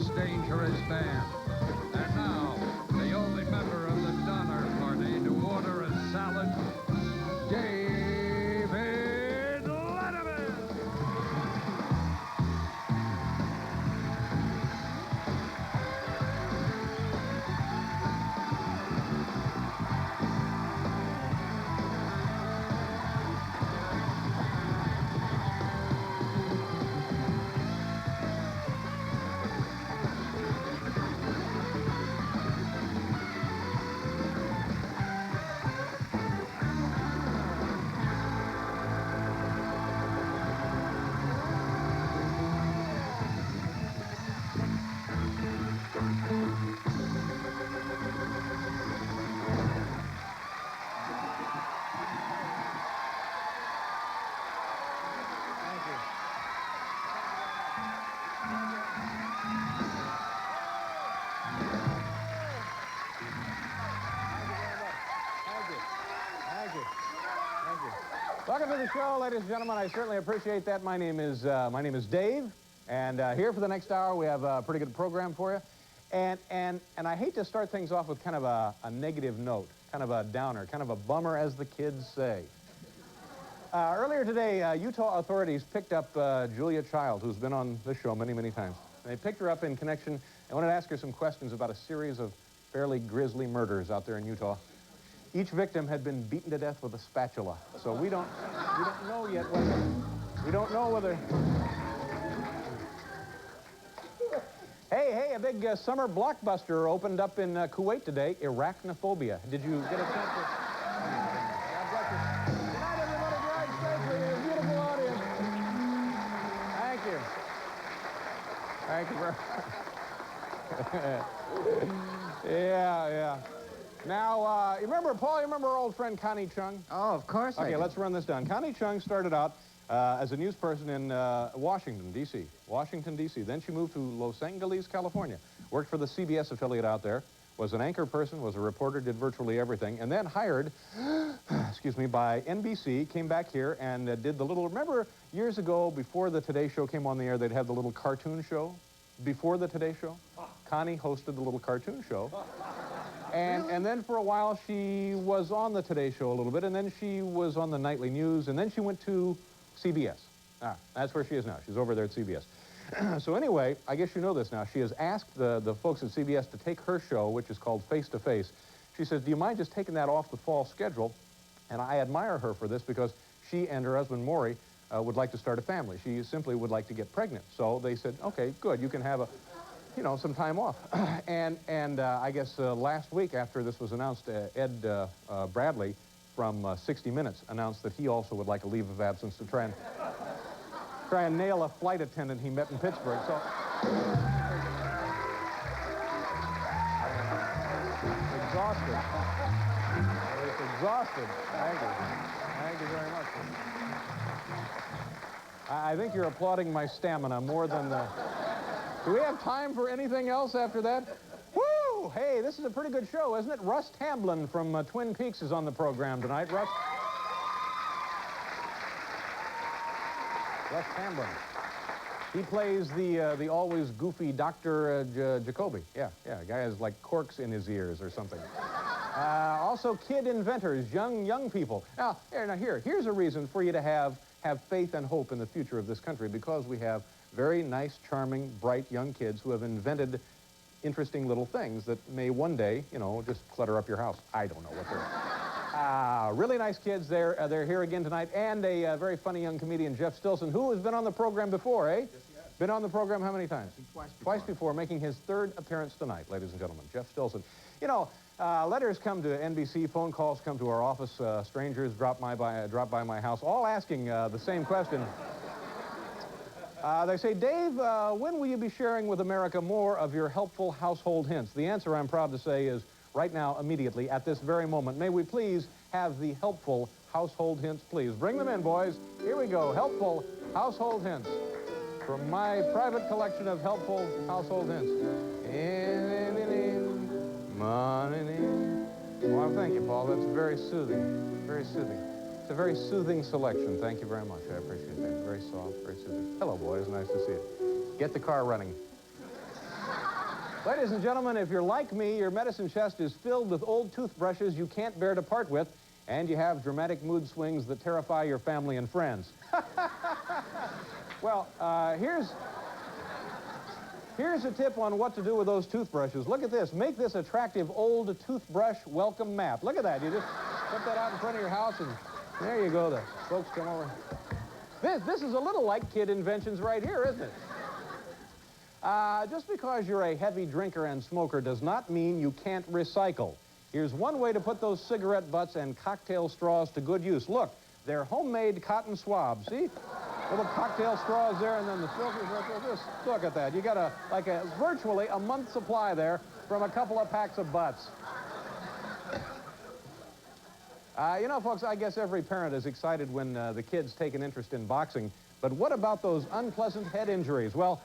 most dangerous man. And now, the only member of the Donner Party to order a salad, David Letterman! Welcome to the show, ladies and gentlemen. I certainly appreciate that. My name is Dave, and here for the next hour we have a pretty good program for you. And I hate to start things off with kind of a negative note, kind of a downer, kind of a bummer, as the kids say. Earlier today, Utah authorities picked up Julia Child, who's been on this show many, many times. They picked her up in connection. I wanted to ask her some questions about a series of fairly grisly murders out there in Utah. Each victim had been beaten to death with a spatula, so we don't know yet whether, Hey, a big summer blockbuster opened up in Kuwait today, Arachnophobia. Did you get a chance to... God bless you. Good night, everybody. Drive safely. A beautiful audience. Thank you. Thank you very Yeah. Now, you remember, Paul, you remember our old friend Connie Chung? Oh, of course I Okay, do. let's run this down. Connie Chung started out as a news person in Washington, D.C. Then she moved to Los Angeles, California. Worked for the CBS affiliate out there. Was an anchor person, was a reporter, did virtually everything. And then hired, excuse me, by NBC, came back here and did the little... Remember, years ago, before the Today Show came on the air, they'd have the little cartoon show? Before the Today Show? Connie hosted the little cartoon show. And then for a while, she was on the Today Show a little bit, and then she was on the nightly news, and then she went to CBS. That's where she is now. She's over there at CBS. So anyway, I guess you know this now. She has asked the folks at CBS to take her show, which is called Face to Face. She says, do you mind just taking that off the fall schedule? And I admire her for this because she and her husband, Maury, would like to start a family. She simply would like to get pregnant. So they said, okay, good, you can have some time off. and I guess last week after this was announced, Ed Bradley from 60 Minutes announced that he also would like a leave of absence to try and nail a flight attendant he met in Pittsburgh. So exhausted. It's exhausted. Thank you. Thank you very much. I think you're applauding my stamina more than the... Do we have time for anything else after that? Woo! Hey, this is a pretty good show, isn't it? Russ Tamblyn from Twin Peaks is on the program tonight. Russ Tamblyn. He plays the always goofy Dr. Jacoby. Yeah, a guy has like corks in his ears or something. Also, kid inventors, young people. Now, here's a reason for you to have faith and hope in the future of this country, because we have very nice, charming, bright young kids who have invented interesting little things that may one day, just clutter up your house. I don't know what they're... really nice kids. They're here again tonight. And a very funny young comedian, Jeff Stilson, who has been on the program before, eh? Yes, he has. Been on the program how many times? Twice before, making his third appearance tonight, ladies and gentlemen. Jeff Stilson. Letters come to NBC, phone calls come to our office, strangers drop by my house, all asking the same question. They say, Dave, when will you be sharing with America more of your helpful household hints? The answer, I'm proud to say, is right now, immediately, at this very moment. May we please have the helpful household hints, please? Bring them in, boys. Here we go. Helpful household hints from my private collection of helpful household hints. Well, thank you, Paul. That's very soothing. Very soothing. It's a very soothing selection. Thank you very much. I appreciate that. Very soft, very soothing. Hello, boys. Nice to see you. Get the car running. Ladies and gentlemen, if you're like me, your medicine chest is filled with old toothbrushes you can't bear to part with, and you have dramatic mood swings that terrify your family and friends. Well, here's a tip on what to do with those toothbrushes. Look at this. Make this attractive old toothbrush welcome mat. Look at that. You just put that out in front of your house, and there you go. The folks come over. This is a little like kid inventions right here, isn't it? Just because you're a heavy drinker and smoker does not mean you can't recycle. Here's one way to put those cigarette butts and cocktail straws to good use. Look, they're homemade cotton swabs. See? Little cocktail straws there, and then the filters right there. Just look at that. You got virtually a month's supply there from a couple of packs of butts. You know, folks, I guess every parent is excited when the kids take an interest in boxing. But what about those unpleasant head injuries? Well,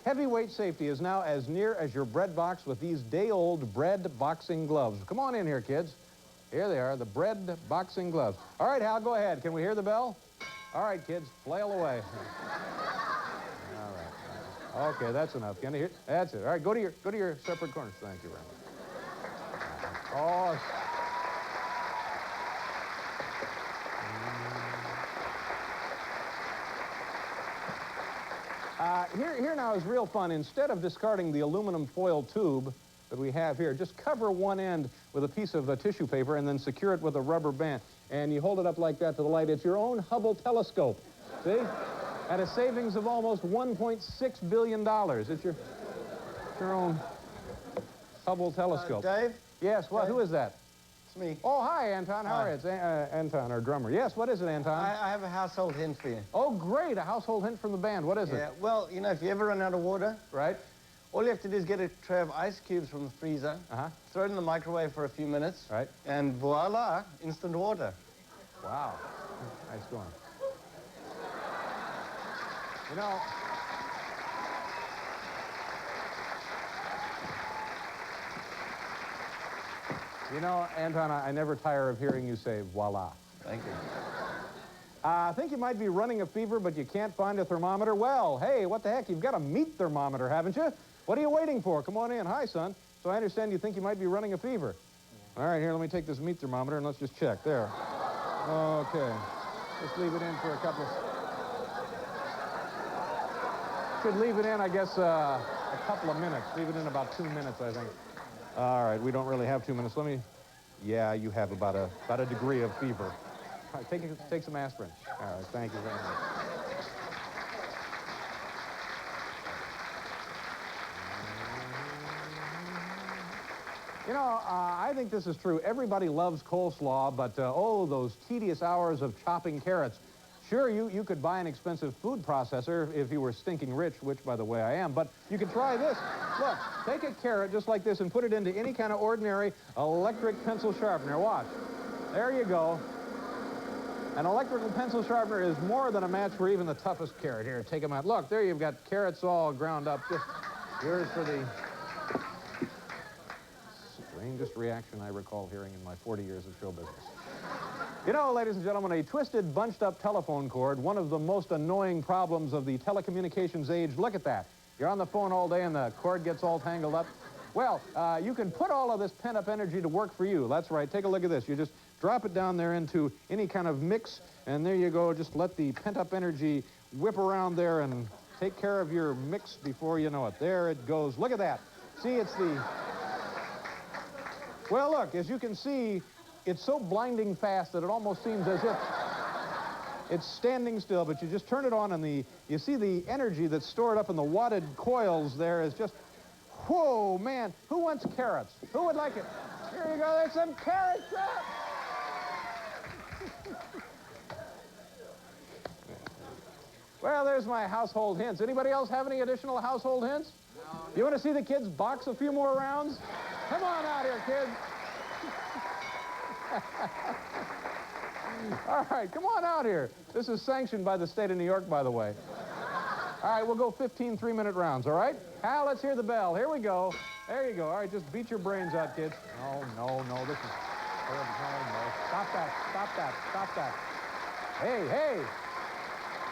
heavyweight safety is now as near as your bread box with these day-old bread boxing gloves. Come on in here, kids. Here they are, the bread boxing gloves. All right, Hal, go ahead. Can we hear the bell? All right, kids, flail away. All right. Okay, that's enough. Can you hear? That's it. All right, go to your separate corners. Thank you very much. Oh. Here now is real fun. Instead of discarding the aluminum foil tube that we have here, just cover one end with a piece of tissue paper and then secure it with a rubber band. And you hold it up like that to the light. It's your own Hubble telescope. See? At a savings of almost $1.6 billion. It's your own Hubble telescope. Dave? Yes, what? Dave? Who is that? It's me. Oh, hi, Anton. How are you? It's Anton, our drummer. Yes, what is it, Anton? I have a household hint for you. Oh, great. A household hint from the band. What is it? Yeah, well, you know, if you ever run out of water, Right? all you have to do is get a tray of ice cubes from the freezer, throw it in the microwave for a few minutes, Right. and voila, instant water. Wow. Nice going. You know, Anton, I never tire of hearing you say voila. Thank you. I think you might be running a fever, but you can't find a thermometer. Well, hey, what the heck? You've got a meat thermometer, haven't you? What are you waiting for? Come on in. Hi, son. So I understand you think you might be running a fever. Yeah. All right, here, let me take this meat thermometer and let's just check. There. Okay. Just leave it in for a couple of... Should leave it in, I guess, a couple of minutes. Leave it in about 2 minutes, I think. All right, we don't really have 2 minutes. Let me... Yeah, you have about a degree of fever. All right, take some aspirin. All right, thank you very much. You know, I think this is true. Everybody loves coleslaw, but, oh, those tedious hours of chopping carrots. Sure, you could buy an expensive food processor if you were stinking rich, which, by the way, I am, but you could try this. Look, take a carrot just like this and put it into any kind of ordinary electric pencil sharpener. Watch. There you go. An electrical pencil sharpener is more than a match for even the toughest carrot. Here, take them out. Look, there you've got carrots all ground up. Just yours for the strangest reaction I recall hearing in my 40 years of show business. You know, ladies and gentlemen, a twisted, bunched-up telephone cord, one of the most annoying problems of the telecommunications age. Look at that. You're on the phone all day and the cord gets all tangled up. Well, you can put all of this pent-up energy to work for you. That's right. Take a look at this. You just drop it down there into any kind of mix, and there you go. Just let the pent-up energy whip around there and take care of your mix before you know it. There it goes. Look at that. See, it's the... Well, look, as you can see, it's so blinding fast that it almost seems as if it's standing still, but you just turn it on and you see the energy that's stored up in the wadded coils there is just, whoa, man, who wants carrots? Who would like it? Here you go, there's some carrots up. Well, there's my household hints. Anybody else have any additional household hints? No. You want to see the kids box a few more rounds? Come on out here, kids. All right, come on out here. This is sanctioned by the state of New York, by the way. All right, we'll go 15 3-minute rounds, all right? Hal, let's hear the bell. Here we go. There you go. All right, just beat your brains out, kids. No, this is... No. Stop that. Hey.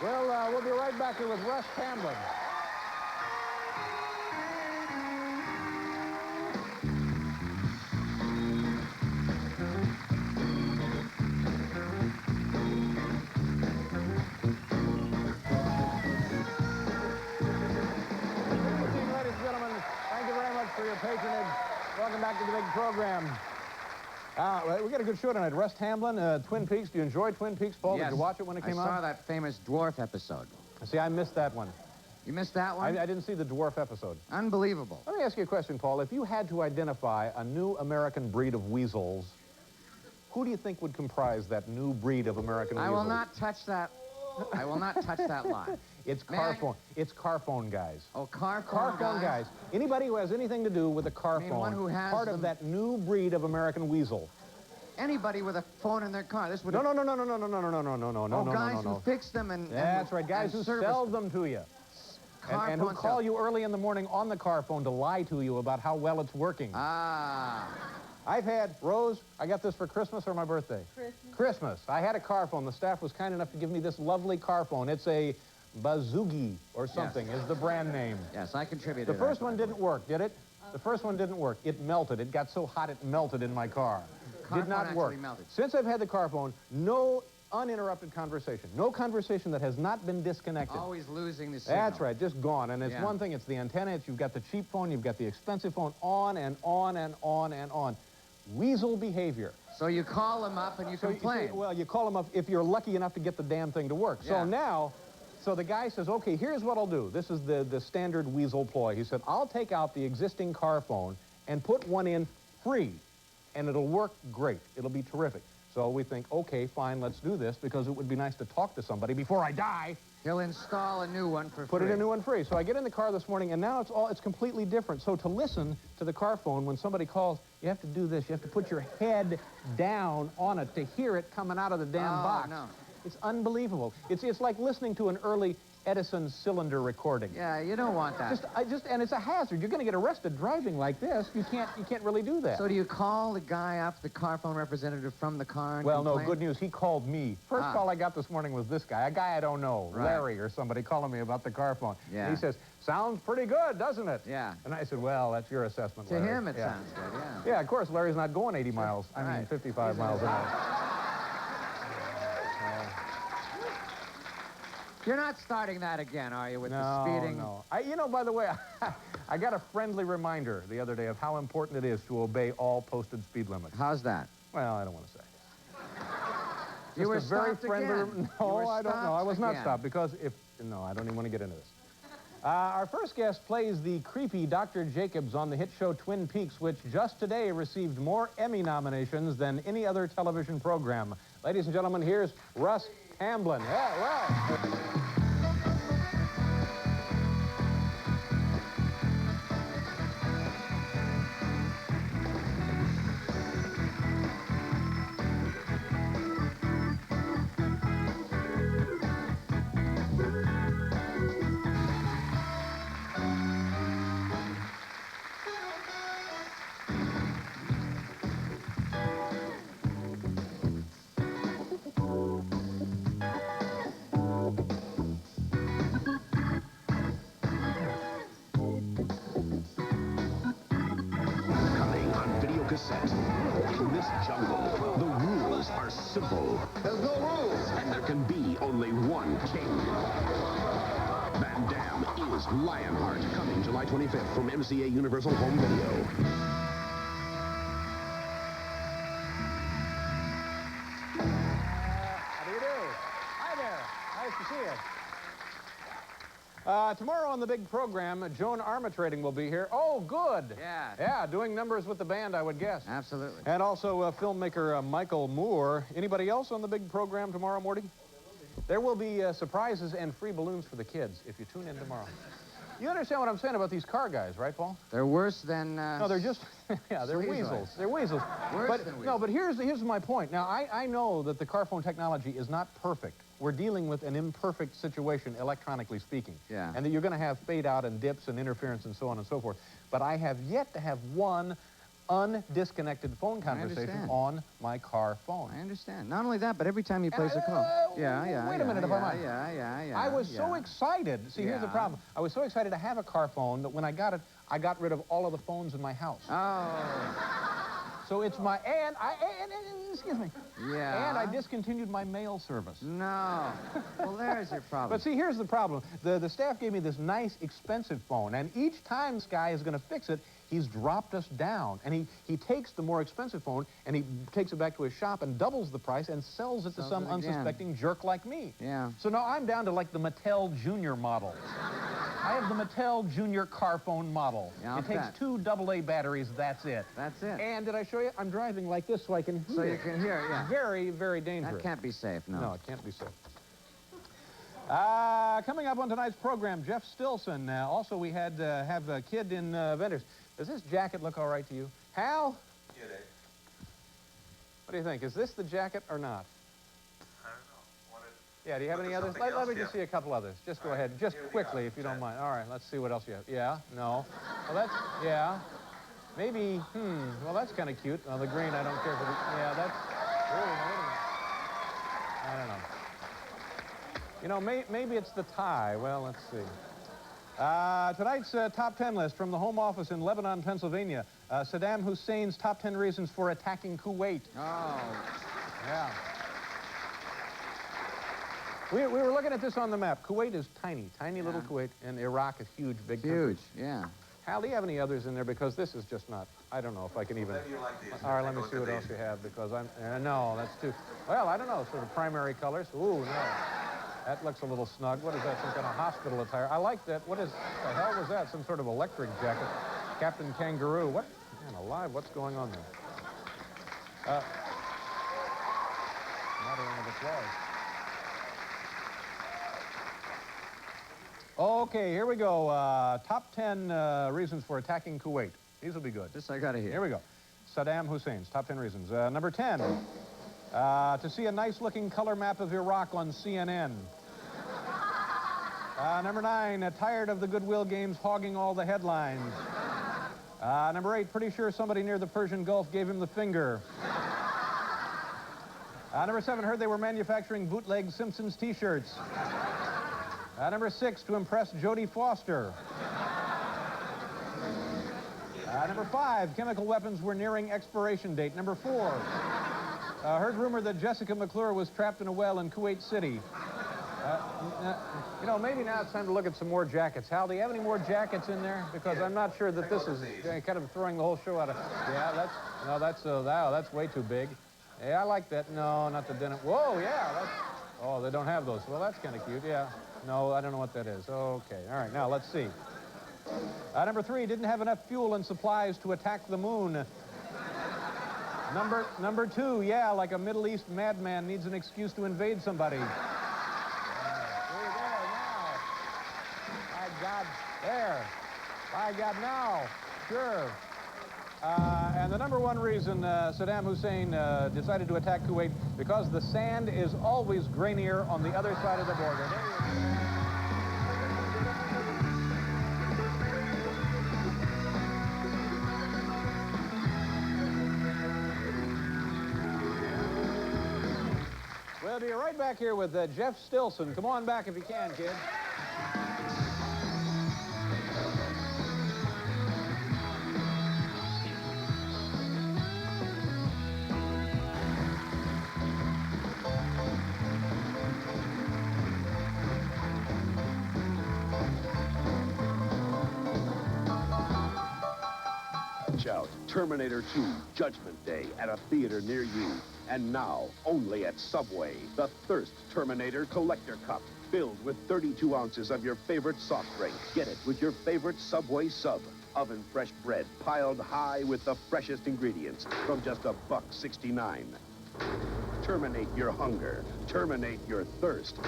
We'll be right back here with Russ Tamblyn. patronage. Welcome back to the big program. We got a good show tonight. Russ Tamblyn, Twin Peaks. Do you enjoy Twin Peaks, Paul? Yes. Did you watch it when it came I out? saw that famous dwarf episode. See, I missed that one. You missed that one? I didn't see the dwarf episode. Unbelievable. Let me ask you a question, Paul. If you had to identify a new American breed of weasels, who do you think would comprise that new breed of American weasels? I will not touch that. I will not touch that line. It's Carphone. It's Carphone guys. Oh, Carphone Carphone guys. Anybody who has anything to do with a Carphone, one who has part of that new breed of American weasel. Anybody with a phone in their car. This would. No. Oh, guys who fix them and. That's right. Guys who sell them to you. And who call you early in the morning on the Carphone to lie to you about how well it's working. Ah. I've had, Rose, I got this for Christmas or my birthday? Christmas. I had a Carphone. The staff was kind enough to give me this lovely Carphone. It's a Bazoogi or something is the brand name. Yes, I contributed. The first one didn't work, did it? The first one didn't work. It melted. It got so hot it melted in my car. Did not work. Melted. Since I've had the Carphone, no uninterrupted conversation. No conversation that has not been disconnected. Always losing the signal. That's right, just gone. And it's one thing, it's the antenna, you've got the cheap phone, you've got the expensive phone, on and on and on and on. Weasel behavior. So you call them up and you complain. You call them up if you're lucky enough to get the damn thing to work. Yeah. So now, the guy says, okay, here's what I'll do. This is the standard weasel ploy. He said, I'll take out the existing Carphone and put one in free, and it'll work great. It'll be terrific. So we think, okay, fine, let's do this, because it would be nice to talk to somebody before I die. He'll install a new one for free. Put it in a new one free. So I get in the car this morning, and now it's completely different. So to listen to the Carphone, when somebody calls, you have to do this. You have to put your head down on it to hear it coming out of the damn box. No. It's unbelievable. It's like listening to an early Edison cylinder recording. Yeah, you don't want that. And it's a hazard. You're going to get arrested driving like this. You can't really do that. So do you call the guy up, the Carphone representative from the car and Well, complain? no, good news. He called me. First call I got this morning was this guy, a guy I don't know, Right. Larry or somebody calling me about the Carphone. Yeah. And he says, sounds pretty good, doesn't it? Yeah. And I said, well, that's your assessment, To Larry. him, it sounds good, yeah. Yeah, of course, Larry's not going 80 miles. I mean, Right. 55 miles an hour. You're not starting that again, are you, with the speeding? No. By the way, I got a friendly reminder the other day of how important it is to obey all posted speed limits. How's that? Well, I don't want to say. You were Just a very stopped friendly. again. No, You were I don't know. I was not again. stopped because no, I don't even want to get into this. Our first guest plays the creepy Dr. Jacobs on the hit show Twin Peaks, which just today received more Emmy nominations than any other television program. Ladies and gentlemen, here's Russ Tamblyn. Yeah, well. Coming on video cassette. In this jungle, the rules are simple. There's no rules. And there can be only one king. Van Damme is Lionheart, coming July 25th from MCA Universal Home Video. How do you do? Hi there. Nice to see you. Tomorrow on the big program, Joan Armatrading will be here. Oh, good. Yeah. Yeah, doing numbers with the band, I would guess. Absolutely. And also filmmaker Michael Moore. Anybody else on the big program tomorrow, Morty? There will be surprises and free balloons for the kids if you tune in tomorrow. You understand what I'm saying about these car guys, right, Paul? They're worse than... No, they're just, yeah, they're sleaze weasels. roids. They're weasels. Worse than weasels. No, but here's my point. Now, I know that the Carphone technology is not perfect. We're dealing with an imperfect situation, electronically speaking. Yeah. And that you're going to have fade out and dips and interference and so on and so forth. But I have yet to have one undisconnected phone conversation understand. on my car phone. I understand. Not only that, but every time you place a call. Yeah. Wait a minute, if I might. Yeah. I was so excited. See, here's the Yeah. problem. I was so excited to have a car phone that when I got it, I got rid of all of the phones in my house. Oh. So it's my, and excuse me. Yeah. And I discontinued my mail service. No. Well, there's your problem. But see, here's the problem. The staff gave me this nice, expensive phone, and each time this guy is going to fix it, he's dropped us down. And he takes the more expensive phone, and he takes it back to his shop and doubles the price and sells it to some unsuspecting jerk like me. Yeah. So now I'm down to, like, the Mattel Junior model. I have the Mattel Junior car phone model. Yeah, I'll it takes bet. 2 AA batteries, that's it. That's it. And did I show you? I'm driving like this so I can hear. So you can hear, yeah. Very, very dangerous. That can't be safe, no. No, it can't be safe. Coming up on tonight's program, Jeff Stilson. Also, we had have a kid in Vendors. Does this jacket look all right to you? Hal? Yeah, Dave. What do you think? Is this the jacket or not? I don't know. Want to Yeah, do you have look any at others? something Let me else? just see a couple others. Just go All right. ahead. Just Here we quickly, go. if you don't Check. mind. All right, let's see what else you have. Yeah? No? Well, that's, yeah. Maybe, well, that's kind of cute. Well, the green, I don't care for the, yeah, that's, wait a minute. I don't know. You know, maybe it's the tie. Well, let's see. Tonight's top 10 list from the Home Office in Lebanon, Pennsylvania. Saddam Hussein's top 10 reasons for attacking Kuwait. Oh. Yeah. We were looking at this on the map. Kuwait is tiny, tiny little Kuwait, and Iraq is huge, big country. Huge, yeah. Hal, do you have any others in there? Because this is just not, I don't know if I can even... Maybe you like these. All right, let me Take a see look what at else these. you have, because I'm... no, that's too... Well, I don't know, sort of primary colors. Ooh, no. That looks a little snug. What is that, some kind of hospital attire? I like that. What the hell was that? Some sort of electric jacket. Captain Kangaroo. What? Man alive, what's going on there? Not a round of applause. Okay, here we go. Top 10 reasons for attacking Kuwait. These will be good. This I got to hear. Here we go. Saddam Hussein's top 10 reasons. Number 10, to see a nice-looking color map of Iraq on CNN. Number 9, tired of the Goodwill Games hogging all the headlines. Number 8, pretty sure somebody near the Persian Gulf gave him the finger. Number 7, heard they were manufacturing bootleg Simpsons t-shirts. Number 6, to impress Jodie Foster. Number 5, chemical weapons were nearing expiration date. Number 4, heard rumor that Jessica McClure was trapped in a well in Kuwait City. You know, maybe now it's time to look at some more jackets. Hal, do you have any more jackets in there? Because I'm not sure that this is kind of throwing the whole show out of... Yeah, that's way too big. Yeah, I like that. No, not the denim. Whoa, yeah, that's... Oh, they don't have those. Well, that's kind of cute, yeah. No, I don't know what that is. Okay, all right, now let's see. Number 3, didn't have enough fuel and supplies to attack the moon. Number 2, yeah, like a Middle East madman needs an excuse to invade somebody. There you go, now. By God, there. By God, now. Sure. And the number 1 reason Saddam Hussein decided to attack Kuwait, because the sand is always grainier on the other side of the border. There you go. We'll be right back here with Jeff Stilson. Come on back if you can, kid. Watch out. Terminator 2, Judgment Day, at a theater near you. And now, only at Subway, the Thirst Terminator Collector Cup, filled with 32 ounces of your favorite soft drink. Get it with your favorite Subway sub. Oven fresh bread piled high with the freshest ingredients from just $1.69. Terminate your hunger. Terminate your thirst.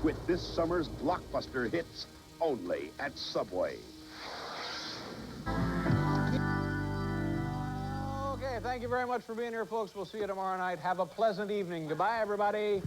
With this summer's blockbuster hits, only at Subway. Okay, thank you very much for being here, folks. We'll see you tomorrow night. Have a pleasant evening. Goodbye, everybody.